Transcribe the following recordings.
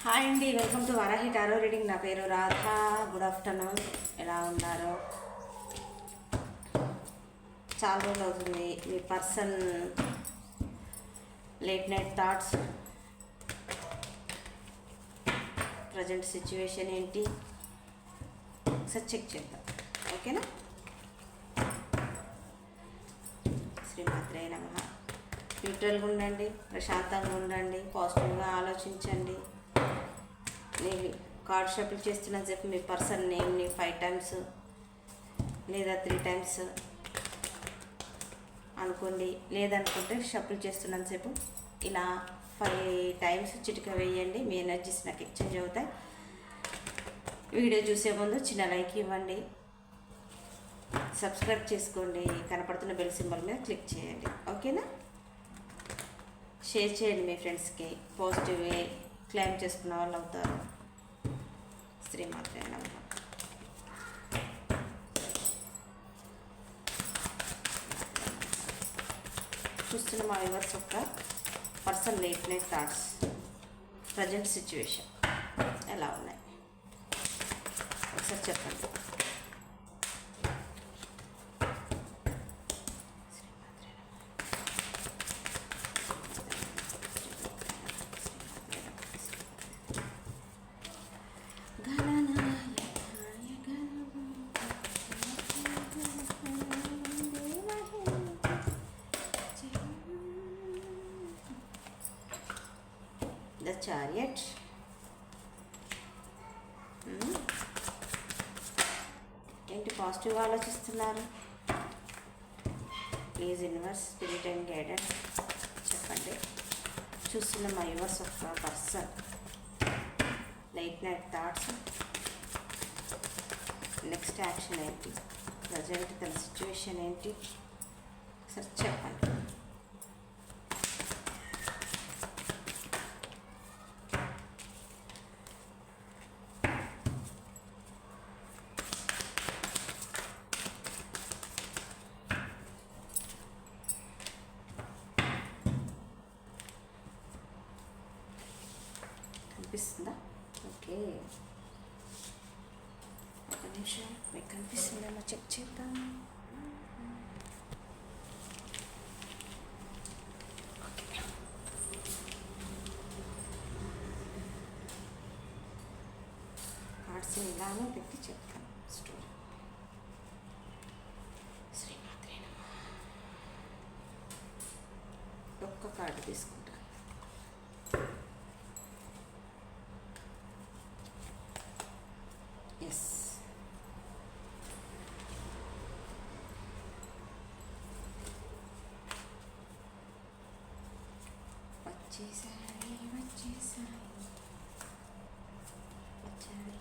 Hi అండి, welcome to Varahi tarot reading. నా పేరు రాధా. Good afternoon. ఎలా ఉన్నారు? చాలా రోజులు అవుతుంది. మీ person late night thoughts, present situation ఏంటి ఒకసారి చెక్ చేద్దాం. ఓకేనా? శ్రీమాత్రే నమః. న్యూట్రల్గా ఉండండి, ప్రశాంతంగా ఉండండి, పాజిటివ్గా ఆలోచించండి. నేను కార్డ్ షఫుల్ చేస్తున్నా చెప్పి మీ పర్సన్ నేమ్ని 5 టైమ్స్ లేదా 3 టైమ్స్ అనుకోండి. లేదనుకుంటే షఫుల్ చేస్తున్నాను సేపు ఇలా 5 టైమ్స్ చిటిక వేయండి. మీ ఎనర్జీస్ నాకు ఎక్స్చేంజ్ అవుతాయి. వీడియో చూసే ముందు చిన్న లైక్ ఇవ్వండి, సబ్స్క్రైబ్ చేసుకోండి, కనపడుతున్న బెల్ సింబల్ మీద క్లిక్ చేయండి. ఓకేనా? షేర్ చేయండి మీ ఫ్రెండ్స్కి. పాజిటివ్ క్లైమ్ చేసుకున్న వాళ్ళు అవుతారు. శ్రీమాత్రే నమః. చూస్తున్న మా వ్యూవర్స్ యొక్క person late night thoughts, present situation ఎలా ఉన్నాయి ఒకసారి చెప్పండి. The Chariot. ఏంటి పాజిటివ్గా ఆలోచిస్తున్నారు? Please universe, spirit and guidance చెప్పండి. చూస్తున్న మా యూనివర్స్ ఒక person late night thoughts, next action ఏంటి, ప్రజెంట్ తన సిచ్యువేషన్ ఏంటి సార్ చెప్పండి. కనిపిస్తుందా? ఓకే, ఒక నిమిషం. మీకు కనిపిస్తుందేమో చెక్ చేద్దాం. కార్డ్స్ ఇలానే పెట్టి చెప్తాను స్టోరీ. శ్రీమాత్రే నమః. ఒక్క కార్డు తీసుకుంటాను. ఎస్, వచ్చేసాయి వచ్చేసాయి వచ్చాయి.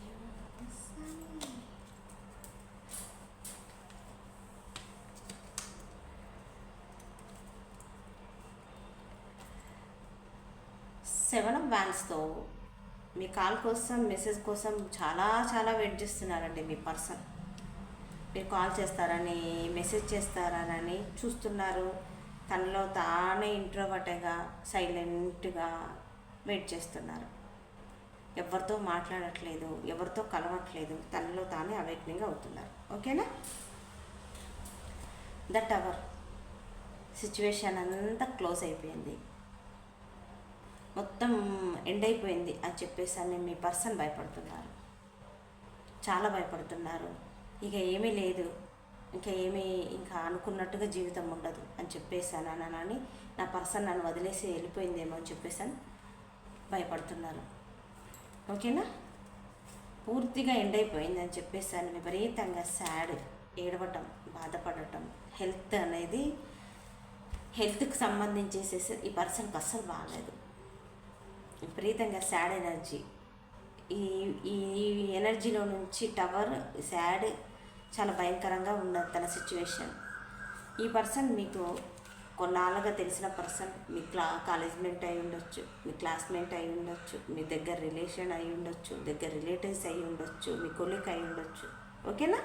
7 of Wandsతో మీ కాల్ కోసం, మెసేజ్ కోసం చాలా చాలా వెయిట్ చేస్తున్నారండి మీ పర్సన్. మీరు కాల్ చేస్తారని, మెసేజ్ చేస్తారని చూస్తున్నారు. తనలో తానే ఇంట్రోవర్ట్గా సైలెంట్గా వెయిట్ చేస్తున్నారు. ఎవరితో మాట్లాడట్లేదు, ఎవరితో కలవట్లేదు, తనలో తానే అవేక్నింగ్ అవుతున్నారు. ఓకేనా? దట్ అవర్ సిచ్యువేషన్ అంతా క్లోజ్ అయిపోయింది, మొత్తం ఎండ్ అయిపోయింది అని చెప్పేసి అని మీ పర్సన్ భయపడుతున్నారు, చాలా భయపడుతున్నారు. ఇక ఏమీ లేదు, ఇంకా అనుకున్నట్టుగా జీవితం ఉండదు అని చెప్పేసానని నా పర్సన్ నన్ను వదిలేసి వెళ్ళిపోయిందేమో అని చెప్పేసాను భయపడుతున్నారు. ఓకేనా? పూర్తిగా ఎండ్ అయిపోయింది అని చెప్పేసాను. విపరీతంగా సాడ్, ఏడవటం, బాధపడటం, హెల్త్కి సంబంధించేసేసి ఈ పర్సన్కి అస్సలు బాగాలేదు. విపరీతంగా సాడ్ ఎనర్జీ. ఈ ఎనర్జీలో నుంచి టవర్ సాడ్, చాలా భయంకరంగా ఉన్నది తన సిచ్యువేషన్. ఈ పర్సన్ మీకు కొన్నాళ్ళుగా తెలిసిన పర్సన్, మీ కాలేజ్ మేట్ అయి ఉండొచ్చు, మీ క్లాస్మేట్ అయి ఉండొచ్చు, మీ దగ్గర రిలేషన్ అయి ఉండొచ్చు, దగ్గర రిలేటివ్స్ అయి ఉండొచ్చు, మీ కొలీగ్ అయి ఉండొచ్చు. ఓకేనా?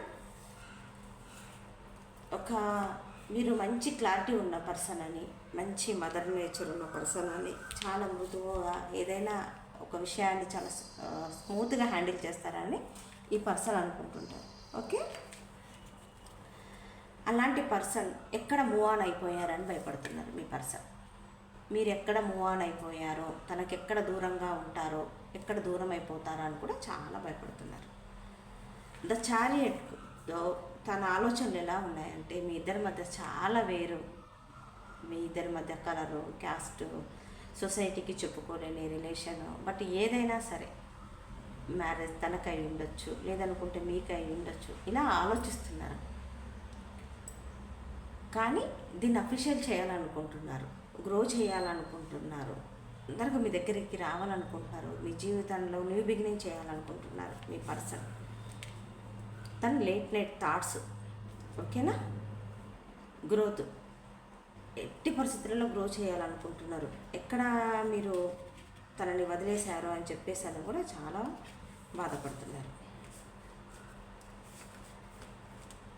మీరు మంచి క్లారిటీ ఉన్న పర్సన్ అని, మంచి మదర్ నేచర్ ఉన్న పర్సన్ అని, చాలా మృదువుగా ఏదైనా ఒక విషయాన్ని చాలా స్మూత్గా హ్యాండిల్ చేస్తారని ఈ పర్సన్ అనుకుంటుంటారు. ఓకే, అలాంటి పర్సన్ ఎక్కడ మూవ్ ఆన్ అయిపోయారని భయపడుతున్నారు మీ పర్సన్. మీరు ఎక్కడ మూవ్ ఆన్ అయిపోయారో, తనకెక్కడ దూరంగా ఉంటారో, ఎక్కడ దూరం అయిపోతారో అని కూడా చాలా భయపడుతున్నారు. ద చారియట్లో తన ఆలోచనలు ఎలా ఉన్నాయంటే, మీ ఇద్దరి మధ్య చాలా వేరు, మీ ఇద్దరి మధ్య కలరు, క్యాస్ట్, సొసైటీకి చెప్పుకోలేని రిలేషను, బట్ ఏదైనా సరే మ్యారేజ్ తనకై ఉండొచ్చు, లేదనుకుంటే మీకై ఉండొచ్చు, ఇలా ఆలోచిస్తున్నారు. కానీ దీన్ని అఫీషియల్ చేయాలనుకుంటున్నారు, గ్రో చేయాలనుకుంటున్నారు, అందరికీ మీ దగ్గరికి రావాలనుకుంటున్నారు, మీ జీవితంలో న్యూ బిగినింగ్ చేయాలనుకుంటున్నారు మీ పర్సన్. తను లేట్ నైట్ థాట్స్, ఓకేనా, గ్రోత్, ఎట్టి పరిస్థితులలో గ్రో చేయాలనుకుంటున్నారు. ఎక్కడ మీరు తనని వదిలేశారో అని చెప్పేసి అని కూడా చాలా బాధపడుతున్నారు.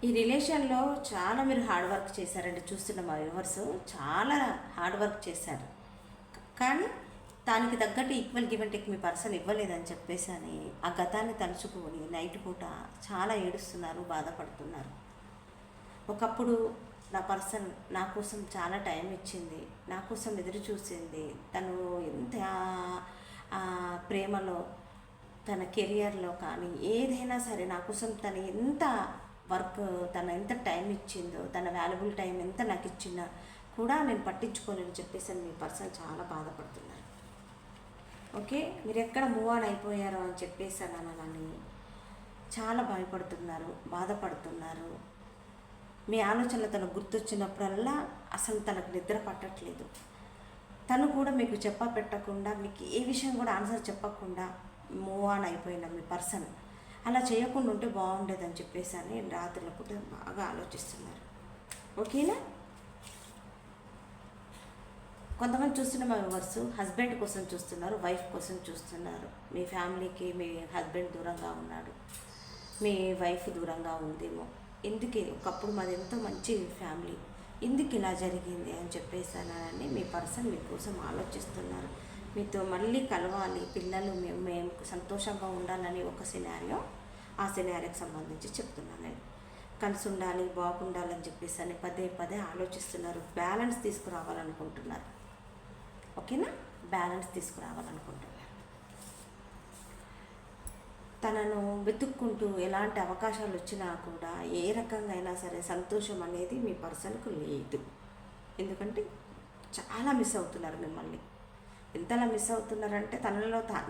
ఈ రిలేషన్లో చాలా మీరు హార్డ్ వర్క్ చేశారండి. చూస్తున్న మా వ్యూవర్స్ చాలా హార్డ్ వర్క్ చేశారు, కానీ దానికి తగ్గట్టు equal give and take me person ఇవ్వలేదని చెప్పేసి అని ఆ గతాన్ని తలుచుకొని నైట్ పూట చాలా ఏడుస్తున్నారు, బాధపడుతున్నారు. ఒకప్పుడు నా పర్సన్ నా కోసం చాలా టైం ఇచ్చింది, నా కోసం ఎదురు చూసింది, తను ఎంత ప్రేమలో, తన కెరియర్లో కానీ ఏదైనా సరే నా కోసం తను ఎంత వర్క్, తను ఎంత టైం ఇచ్చిందో, తన వాల్యుబుల్ టైం ఎంత నాకు ఇచ్చినా కూడా నేను పట్టించుకోలేని చెప్పేసి మీ పర్సన్ చాలా బాధపడుతున్నారు. ఓకే, మీరు ఎక్కడ మూవ్ ఆన్ అయిపోయారో అని చెప్పేసి అని చాలా భయపడుతున్నారు, బాధపడుతున్నారు. మీ ఆలోచనలు తనకు గుర్తొచ్చినప్పుడల్లా అసలు తనకు నిద్ర పట్టట్లేదు. తను కూడా మీకు పెట్టకుండా, మీకు ఏ విషయం కూడా ఆన్సర్ చెప్పకుండా మూవ్ ఆన్ అయిపోయిన మీ పర్సన్ అలా చేయకుండా ఉంటే బాగుండేదని చెప్పేసి అని రాత్రుల పూట బాగా ఆలోచిస్తున్నారు. ఓకేనా, కొంతమంది చూస్తున్న మా వ్యూవర్స్ హస్బెండ్ కోసం చూస్తున్నారు, వైఫ్ కోసం చూస్తున్నారు. మీ ఫ్యామిలీకి మీ హస్బెండ్ దూరంగా ఉన్నాడు, మీ వైఫ్ దూరంగా ఉందేమో, ఎందుకు ఒకప్పుడు మాది ఎంతో మంచి ఫ్యామిలీ, ఎందుకు ఇలా జరిగింది అని చెప్పేసి అని మీ పర్సన్ మీకోసం ఆలోచిస్తున్నారు. మీతో మళ్ళీ కలవాలి, పిల్లలు మేము సంతోషంగా ఉండాలని ఒక సినారియో, ఆ సినారియోకి సంబంధించి చెప్తున్నాను నేను. కలిసి ఉండాలి, బాగుండాలని చెప్పేసి అని పదే పదే ఆలోచిస్తున్నారు. బ్యాలెన్స్ తీసుకురావాలనుకుంటున్నారు. ఓకేనా, బ్యాలెన్స్ తీసుకురావాలనుకుంటున్నారు. తనను వెతుక్కుంటూ ఎలాంటి అవకాశాలు వచ్చినా కూడా ఏ రకంగా అయినా సరే సంతోషం అనేది మీ పర్సన్కు లేదు. ఎందుకంటే చాలా మిస్ అవుతున్నారు మిమ్మల్ని. ఎంతలా మిస్ అవుతున్నారంటే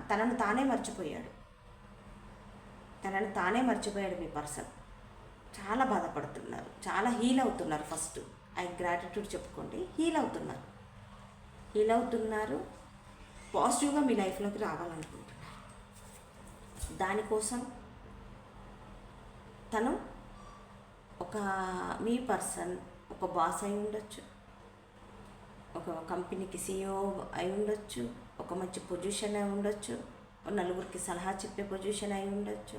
తనను తానే మర్చిపోయాడు, తనను తానే మర్చిపోయాడు మీ పర్సన్. చాలా బాధపడుతున్నారు, చాలా హీల్ అవుతున్నారు. ఫస్ట్ గ్రాటిట్యూడ్ చెప్పుకోండి, హీల్ అవుతున్నారు, పాజిటివ్గా మీ లైఫ్లోకి రావాలనుకుంటున్నారు. దానికోసం తను మీ పర్సన్ ఒక బాస్ అయి ఉండొచ్చు, ఒక కంపెనీకి CEO అయి ఉండొచ్చు, ఒక మంచి పొజిషన్ అయి ఉండొచ్చు, నలుగురికి సలహా చెప్పే పొజిషన్ అయి ఉండొచ్చు,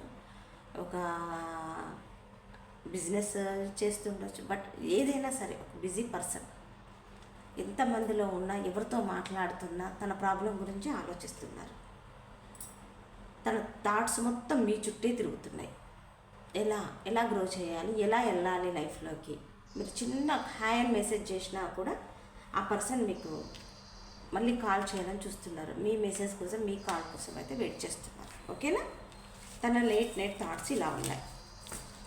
ఒక బిజినెస్ చేస్తుండొచ్చు. బట్ ఏదైనా సరే ఒక బిజీ పర్సన్, ఎంతమందిలో ఉన్నా, ఎవరితో మాట్లాడుతున్నా తన ప్రాబ్లం గురించి ఆలోచిస్తున్నారు. తన థాట్స్ మొత్తం మీ చుట్టే తిరుగుతున్నాయి. ఎలా గ్రో చేయాలి, ఎలా వెళ్ళాలి లైఫ్లోకి. మీరు చిన్న హాయ్ అని మెసేజ్ చేసినా కూడా ఆ పర్సన్ మీకు మళ్ళీ కాల్ చేయాలని చూస్తున్నారు. మీ మెసేజ్ కోసం, మీ కాల్ కోసం అయితే వెయిట్ చేస్తున్నారు. ఓకేనా, తన లేట్ నైట్ థాట్స్ ఇలా ఉన్నాయి.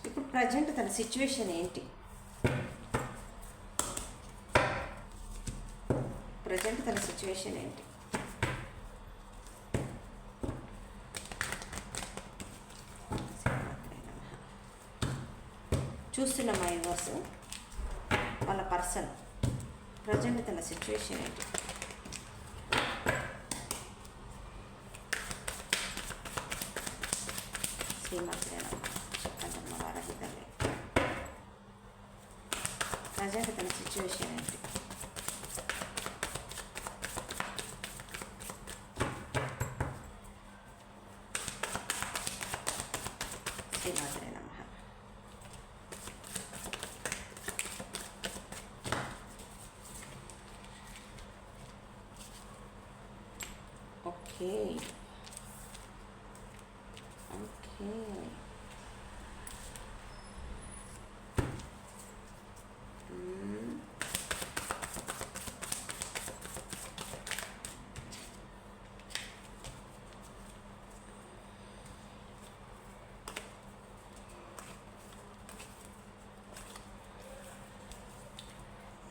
ఇప్పుడు ప్రజెంట్ తన సిచ్యువేషన్ ఏంటి? చూస్తున్న మా యూవర్స్, వాళ్ళ పర్సన్ ప్రజెంట్ తన సిచ్యువేషన్ ఏంటి? శ్రీమాత్రేనా చెప్పండి అమ్మ, వారాహి తల్లి. ప్రజెంట్ తన సిచ్యువేషన్ ఏంటి? శ్రీమాత్రేనా. ఓకే. ఓకే.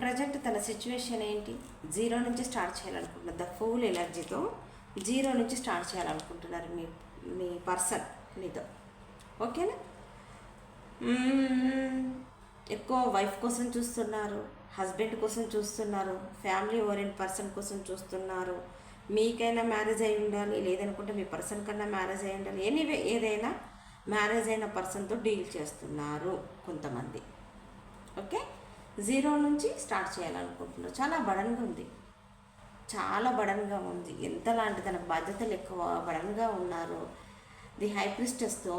ప్రజెంట్ తన సిచ్యువేషన్ ఏంటి? జీరో నుంచి స్టార్ట్ చేయాలనుకుంటున్నారు. ద ఫుల్ ఎనర్జీతో జీరో నుంచి స్టార్ట్ చేయాలనుకుంటున్నారు మీ మీ పర్సన్ మీతో. ఓకేనా? ఎక్కువ వైఫ్ కోసం చూస్తున్నారు, హస్బెండ్ కోసం చూస్తున్నారు, ఫ్యామిలీ ఓరియంట్ పర్సన్ కోసం చూస్తున్నారు. మీకైనా మ్యారేజ్ అయి ఉండాలి, లేదనుకుంటే మీ పర్సన్ కన్నా మ్యారేజ్ అయి ఉండాలి. ఎనీవే ఏదైనా మ్యారేజ్ అయిన పర్సన్తో డీల్ చేస్తున్నారు కొంతమంది. ఓకే. జీరో నుంచి స్టార్ట్ చేయాలనుకుంటున్నారు. చాలా బడన్గా ఉంది, చాలా బడన్గా ఉంది. ఎంతలాంటి తన బాధ్యతలు ఎక్కువ బడన్గా ఉన్నారు. ది హై ప్రిస్టెస్తో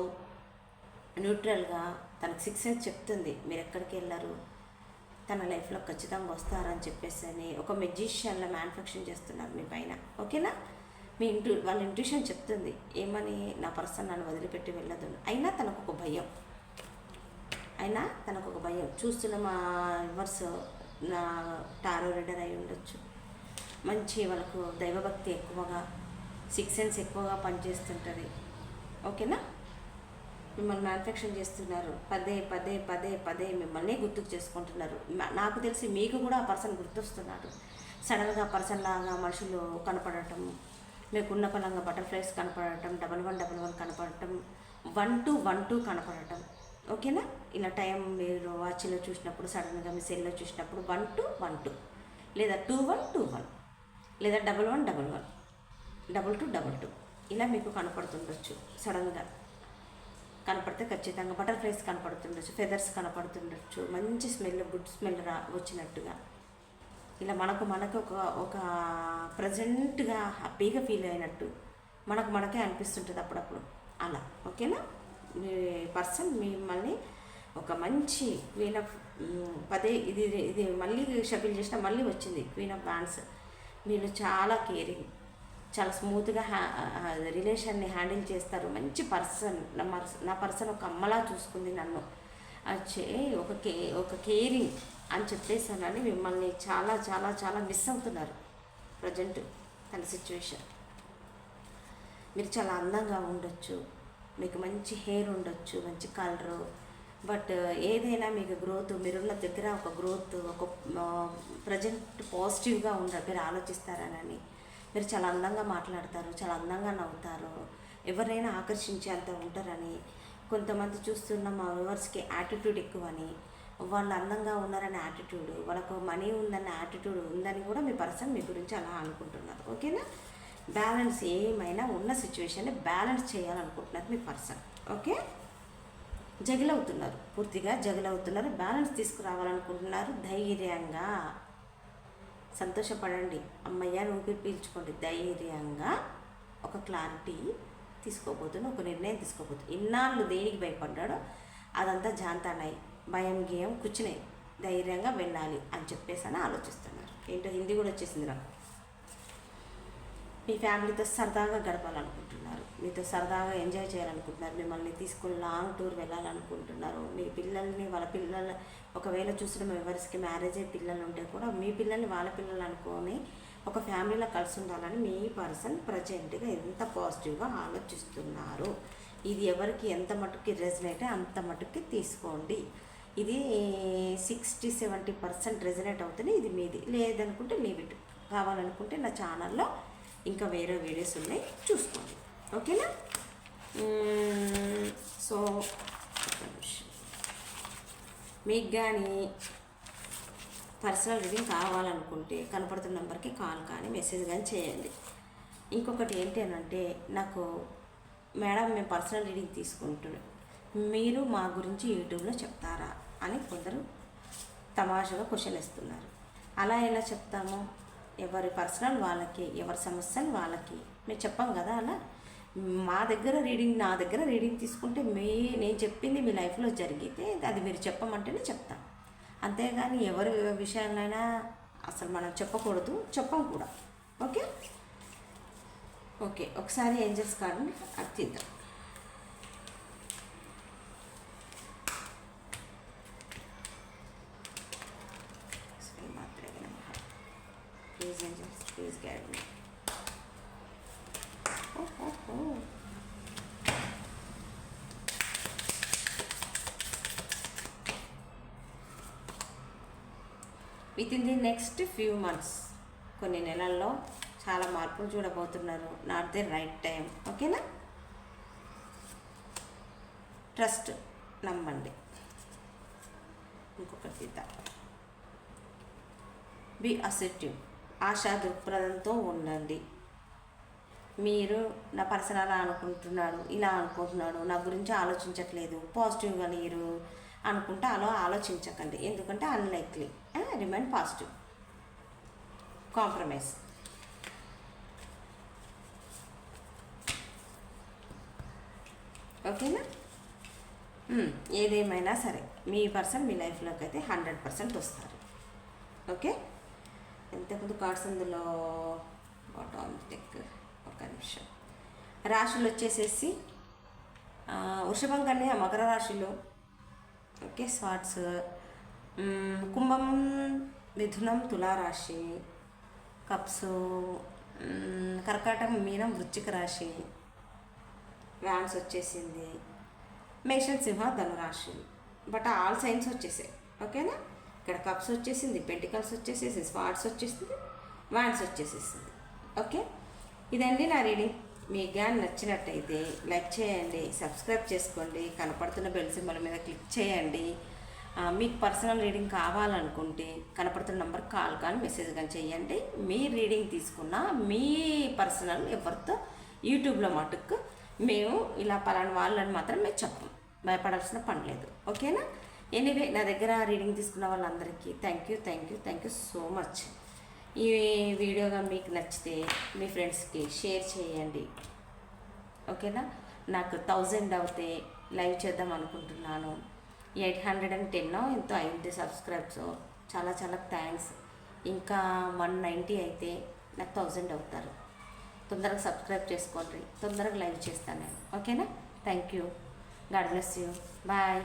న్యూట్రల్గా తనకు 6 సెన్స్ చెప్తుంది మీరు ఎక్కడికి వెళ్ళారు, తన లైఫ్లో ఖచ్చితంగా వస్తారని చెప్పేసి అని ఒక మెజిషియన్లో మ్యానుఫ్యాక్చరింగ్ చేస్తున్నారు మీ పైన. ఓకేనా? మీ వాళ్ళ ఇంట్యూషన్ చెప్తుంది ఏమని, నా పర్సన్ నన్ను వదిలిపెట్టి వెళ్ళదు. అయినా తనకు ఒక భయం, చూస్తున్న మా వర్స్ నా టారో రీడర్ అయి ఉండొచ్చు. మంచి వాళ్ళకు దైవభక్తి ఎక్కువగా, 6 సెన్స్ ఎక్కువగా పనిచేస్తుంటుంది. ఓకేనా? మిమ్మల్ని మ్యానుఫ్యాక్చరింగ్ చేస్తున్నారు. పదే పదే పదే పదే మిమ్మల్ని గుర్తుకు చేసుకుంటున్నారు. నాకు తెలిసి మీకు కూడా ఆ పర్సన్ గుర్తొస్తున్నాడు. సడన్గా పర్సన్ లాగా మనుషులు కనపడటం, మీకున్న పలంగా బటర్ఫ్లైస్ కనపడటం, 1111 కనపడటం, 1212 కనపడటం. ఓకేనా? ఇలా టైం మీరు వాచ్లో చూసినప్పుడు, సడన్గా మీ సెల్లో చూసినప్పుడు 1212 లేదా 2121 లేదా 1111 2222 ఇలా మీకు కనపడుతుండొచ్చు. సడన్గా కనపడితే ఖచ్చితంగా బటర్ఫ్లైస్ కనపడుతుండొచ్చు, ఫెదర్స్ కనపడుతుండొచ్చు, మంచి స్మెల్, గుడ్ స్మెల్ వచ్చినట్టుగా. ఇలా మనకు ఒక ప్రజెంట్గా హ్యాపీగా ఫీల్ అయినట్టు మనకే అనిపిస్తుంటుంది అప్పుడప్పుడు అలా. ఓకేనా? మీ పర్సన్ మిమ్మల్ని ఒక మంచి క్వీన్ ఆఫ్ పదే ఇది మళ్ళీ షఫిల్ చేసిన మళ్ళీ వచ్చింది క్వీన్ ఆఫ్ వ్యాండ్స్. మీరు చాలా కేరింగ్, చాలా స్మూత్గా రిలేషన్ని హ్యాండిల్ చేస్తారు. మంచి పర్సన్. నా పర్సన్ ఒక అమ్మలా చూసుకుంది నన్ను, వచ్చే ఒక కేరింగ్ అని చెప్పేసానని మిమ్మల్ని చాలా చాలా చాలా మిస్ అవుతున్నారు ప్రజెంట్ తన సిచ్యువేషన్. మీరు చాలా అందంగా ఉండొచ్చు, మీకు మంచి హెయిర్ ఉండొచ్చు, మంచి కలరు, బట్ ఏదైనా మీకు గ్రోత్, మీరున్న దగ్గర ఒక గ్రోత్, ఒక ప్రజెంట్ పాజిటివ్గా మీరు ఆలోచిస్తారనని. మీరు చాలా అందంగా మాట్లాడతారు, చాలా అందంగా నవ్వుతారు, ఎవరైనా ఆకర్షించేంత ఉంటారని. కొంతమంది చూస్తున్న మా వ్యూవర్స్కి యాటిట్యూడ్ ఎక్కువని, వాళ్ళు అందంగా ఉన్నారనే యాటిట్యూడ్, వాళ్ళకు మనీ ఉందన్న యాటిట్యూడ్ ఉందని కూడా మీ పర్సన్ మీ గురించి అలా అనుకుంటున్నారు. ఓకేనా? బ్యాలెన్స్ ఏమైనా ఉన్న సిచ్యువేషన్ని బ్యాలెన్స్ చేయాలనుకుంటున్నారు మీ పర్సన్. ఓకే? జగిలవుతున్నారు, పూర్తిగా జగిలవుతున్నారు, బ్యాలెన్స్ తీసుకురావాలనుకుంటున్నారు. ధైర్యంగా సంతోషపడండి, అమ్మయ్య ఊపిరి పీల్చుకోండి. ధైర్యంగా ఒక క్లారిటీ తీసుకోబోతున్నా, ఒక నిర్ణయం తీసుకోబోతుంది. ఇన్నాళ్ళు దేనికి భయపడ్డాడో అదంతా జాంతానాయి, భయం గేయం కూర్చున్నాయి. ధైర్యంగా వెళ్ళాలి అని చెప్పేసి అని ఆలోచిస్తున్నారు. ఏంటో హిందీ కూడా వచ్చేసింది నాకు. మీ ఫ్యామిలీతో సరదాగా గడపాలనుకుంటున్నారు, మీతో సరదాగా ఎంజాయ్ చేయాలనుకుంటున్నారు, మిమ్మల్ని తీసుకుని లాంగ్ టూర్ వెళ్ళాలనుకుంటున్నారు. మీ పిల్లల్ని వాళ్ళ పిల్లలు ఒకవేళ చూసిన ఎవరికి మ్యారేజ్ అయ్యే పిల్లలు ఉంటే కూడా మీ పిల్లల్ని వాళ్ళ పిల్లలు అనుకొని ఒక ఫ్యామిలీలో కలిసి ఉండాలని మీ పర్సన్ ప్రజెంట్గా ఎంత పాజిటివ్గా ఆలోచిస్తున్నారు. ఇది ఎవరికి ఎంత మటుకి రెజనేట్ అంత మటుకి తీసుకోండి. ఇది 60-70% రెజనేట్ అవుతుంది. ఇది మీది, లేదనుకుంటే లీవ్ ఇట్. కావాలనుకుంటే నా ఛానల్లో ఇంకా వేరే వీడియోస్ ఉన్నాయి, చూసుకోండి. ఓకేనా? సో మీకు కానీ పర్సనల్ రీడింగ్ కావాలనుకుంటే కనపడుతున్న నెంబర్కి కాల్ కానీ మెసేజ్ కానీ చేయండి. ఇంకొకటి ఏంటి అని అంటే, నాకు మేడం మేము పర్సనల్ రీడింగ్ తీసుకుంటున్నాం, మీరు మా గురించి యూట్యూబ్లో చెప్తారా అని కొందరు తమాషాగా క్వశ్చన్ ఇస్తున్నారు. అలా ఎలా చెప్తాము? ఎవరి పర్సనల్ వాళ్ళకి, ఎవరి సమస్యలు వాళ్ళకి మేము చెప్పాం కదా. అలా నా దగ్గర రీడింగ్ తీసుకుంటే నేను చెప్పింది మీ లైఫ్లో జరిగితే అది మీరు చెప్పమంటేనే చెప్తాం. అంతేగాని ఎవరి విషయాలైనా అసలు మనం చెప్పకూడదు, చెప్పం కూడా. ఓకే? ఓకే, ఒకసారి ఏంజల్స్ కార్డ్ని అది తీద్దాం. Please angels, please guide me. With in the next few months, కొన్ని నెలల్లో చాలా మార్పులు చూడబోతున్నారు. Not the right time. ఓకేనా? ట్రస్ట్, నమ్మండి. ఇంకొకటి తీద్దాం. బీ అసెప్టివ్, ఆశా దృక్పథంతో ఉండండి. మీరు నా పర్సన్ అలా అనుకుంటున్నాడు, ఇలా అనుకుంటున్నాడు, నా గురించి ఆలోచించట్లేదు, పాజిటివ్గా మీరు అనుకుంటే అలా ఆలోచించకండి. ఎందుకంటే అన్లైక్లీ. Remain positive. కాంప్రమైజ్. ఓకేనా? ఏదేమైనా సరే మీ పర్సన్ మీ లైఫ్లోకి అయితే 100% వస్తారు. ఓకే, ఎంతకుముందు కార్డ్స్ అందులో బాటమ్ టెక్. ఒక నిమిషం. రాశులు వచ్చేసేసి వృషభం, కన్య, మకర రాశులు. ఓకే, స్వాట్స్, కుంభం, మిథునం, తులారాశి, కప్స్, కర్కాటకం, మీనం, వృశ్చిక రాశి, వ్యాన్స్ వచ్చేసింది, మేషం, సింహ, ధనురాశి. బట్ ఆల్ సైన్స్ వచ్చేసాయి. ఓకేనా? ఇక్కడ కప్స్ వచ్చేసింది, పెంటికల్స్ వచ్చేసేసి, స్వాట్స్ వచ్చేసింది, వ్యాన్స్ వచ్చేసేసింది. ఓకే, ఇదండి నా రీడింగ్. మీకు కానీ నచ్చినట్టయితే లైక్ చేయండి, సబ్స్క్రైబ్ చేసుకోండి, కనపడుతున్న బెల్ సింబల్ మీద క్లిక్ చేయండి. మీకు పర్సనల్ రీడింగ్ కావాలనుకుంటే కనపడుతున్న నెంబర్ కాల్ కానీ మెసేజ్ కానీ చేయండి. మీ రీడింగ్ తీసుకున్న మీ పర్సనల్ ఎవరితో యూట్యూబ్లో మటుకు మేము ఇలా పలానా వాళ్ళని మాత్రం మేము చెప్పం. భయపడాల్సిన పని లేదు. ఓకేనా? ఎనీవే, నా దగ్గర రీడింగ్ తీసుకున్న వాళ్ళందరికీ థ్యాంక్ యూ సో మచ్. ఈ వీడియోగా మీకు నచ్చితే మీ ఫ్రెండ్స్కి షేర్ చేయండి. ఓకేనా? నాకు 1000 అవుతే లైవ్ చేద్దాం అనుకుంటున్నాను. 810 ఎంతో అయింది సబ్స్క్రైబ్స్. చాలా థ్యాంక్స్. ఇంకా 190 అయితే నాకు 1000 అవుతారు. తొందరగా సబ్స్క్రైబ్ చేసుకోండి, తొందరగా లైవ్ చేస్తాను నేను. ఓకేనా? Thank you. God bless you. Bye.